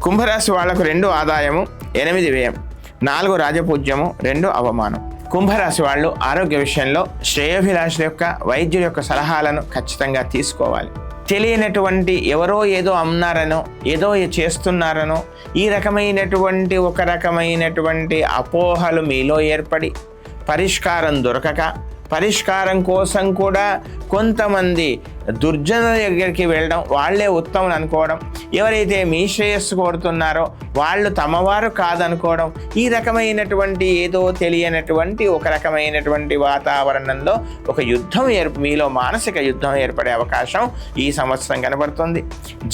కుంభరాశి వాళ్ళకు 2 ఆదాయము, 8 వ్యయం, 4 రాజపూజ్యము, 2 అవమానం. కుంభరాశి వాళ్ళు ఆరోగ్య విషయంలో శ్రేయోభిలాషుల యొక్క వైద్యుల యొక్క సలహాలను ఖచ్చితంగా తీసుకోవాలి. తెలియనటువంటి ఎవరో ఏదో అన్నారనో ఏదో చేస్తున్నారనో ఈ రకమైనటువంటి ఒక రకమైనటువంటి అపోహలు మీలో ఏర్పడి పరిష్కారం దొరకక పరిష్కారం కోసం కూడా కొంతమంది దుర్జనుల దగ్గరికి వెళ్ళడం, వాళ్ళే ఉత్తములు అనుకోవడం, ఎవరైతే మీ శ్రేయస్సు కోరుతున్నారో వాళ్ళు తమవారు కాదనుకోవడం, ఈ రకమైనటువంటి ఏదో తెలియనటువంటి ఒక రకమైనటువంటి వాతావరణంలో ఒక యుద్ధం మీలో మానసిక యుద్ధం ఏర్పడే అవకాశం ఈ సంవత్సరం కనబడుతుంది.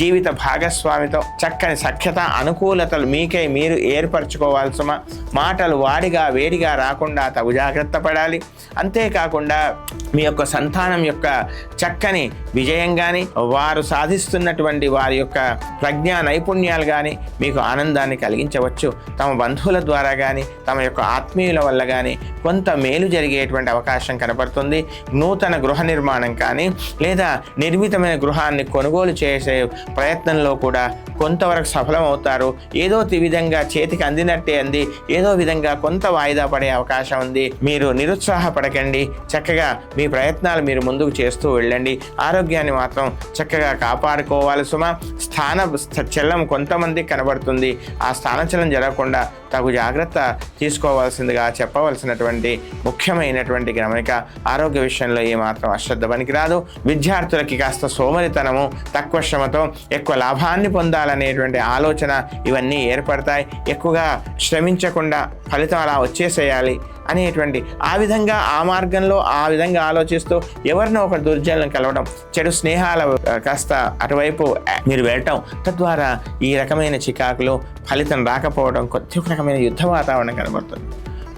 జీవిత భాగస్వామితో చక్కని సఖ్యత అనుకూలతలు మీకై మీరు ఏర్పరచుకోవాల్సిన మాటలు వాడిగా వేడిగా రాకుండా తగు జాగ్రత్త పడాలి. అంతేకాకుండా మీ యొక్క సంతానం యొక్క చక్కని విజయం కానీ వారు సాధిస్తున్నటువంటి వారి యొక్క ప్రజ్ఞా నైపుణ్యాలు కానీ మీకు ఆనందాన్ని కలిగించవచ్చు. తమ బంధువుల ద్వారా కానీ తమ యొక్క ఆత్మీయుల వల్ల కానీ కొంత మేలు జరిగేటువంటి అవకాశం కనబడుతుంది. నూతన గృహ నిర్మాణం కానీ లేదా నిర్మితమైన గృహాన్ని కొనుగోలు చేసే ప్రయత్నంలో కూడా కొంతవరకు సఫలమవుతారు. ఏదో విధంగా చేతికి అందినట్టే అంది, ఏదో విధంగా కొంత వాయిదా పడే అవకాశం ఉంది. మీరు నిరుత్సాహపడకండి, చక్కగా మీ ప్రయత్నాలు మీరు ముందుకు చేస్తూ వెళ్ళండి. ఆరోగ్యాన్ని మాత్రం చక్కగా కాపాడుకోవాలి సుమా. స్థానచలనం కొంతమందికి కనబడుతుంది. ఆ స్థానచలనం జరగకుండా తగు జాగ్రత్త తీసుకోవాల్సిందిగా చెప్పవలసినటువంటి ముఖ్యమైనటువంటి గమనిక. ఆరోగ్య విషయంలో ఏమాత్రం అశ్రద్ధ పనికిరాదు. విద్యార్థులకి కాస్త సోమరితనము, తక్కువ శ్రమతో ఎక్కువ లాభాన్ని పొందాలనేటువంటి ఆలోచన ఇవన్నీ ఏర్పడతాయి. ఎక్కువగా శ్రమించకుండా ఫలితం అలా వచ్చేసేయాలి అనేటువంటి ఆ విధంగా ఆ మార్గంలో ఆ విధంగా ఆలోచిస్తూ ఎవరినో ఒక దుర్జనులను కలవడం, చెడు స్నేహాల కాస్త అటువైపు మీరు వెళ్ళటం, తద్వారా ఈ రకమైన చికాకులు ఫలితం రాకపోవడం, కొద్ది ఒక రకమైన యుద్ధ వాతావరణం కనబడుతుంది.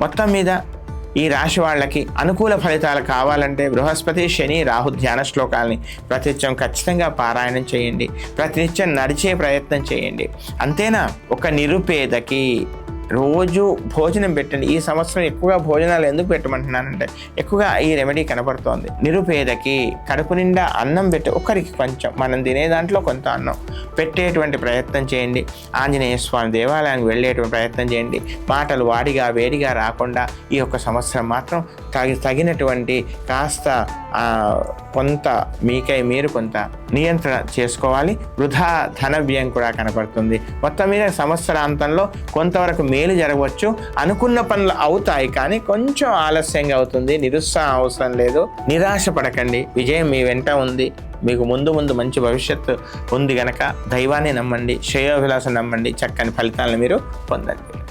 మొత్తం మీద ఈ రాశి వాళ్ళకి అనుకూల ఫలితాలు కావాలంటే బృహస్పతి, శని, రాహు ధ్యాన శ్లోకాలని ప్రతినిత్యం ఖచ్చితంగా పారాయణం చేయండి. ప్రతినిత్యం నడిచే ప్రయత్నం చేయండి. అంతేనా, ఒక నిరుపేదకి రోజు భోజనం పెట్టండి. ఈ సంవత్సరం ఎక్కువగా భోజనాలు ఎందుకు పెట్టమంటున్నానంటే ఎక్కువగా ఈ రెమెడీ కనబడుతోంది. నిరుపేదకి కడుపు నిండా అన్నం పెట్టి ఒకరికి కొంచెం మనం తినే దాంట్లో కొంత అన్నం పెట్టేటువంటి ప్రయత్నం చేయండి. ఆంజనేయ స్వామి దేవాలయానికి వెళ్ళేటువంటి ప్రయత్నం చేయండి. మాటలు వాడిగా వేడిగా రాకుండా ఈ యొక్క సంవత్సరం మాత్రం తగినటువంటి కాస్త కొంత మీకై మీరు కొంత నియంత్రణ చేసుకోవాలి. వృధా ధన వ్యయం కూడా కనపడుతుంది. మొత్తం మీద సంవత్సరాంతంలో కొంతవరకు మేలు జరగవచ్చు. అనుకున్న పనులు అవుతాయి, కానీ కొంచెం ఆలస్యంగా అవుతుంది. నిరుత్సాహం అవసరం లేదు. నిరాశ పడకండి. విజయం మీ వెంట ఉంది. మీకు ముందు మంచి భవిష్యత్తు ఉంది గనక దైవాన్ని నమ్మండి, శ్రేయోభిలాషం నమ్మండి. చక్కని ఫలితాలను మీరు పొందండి.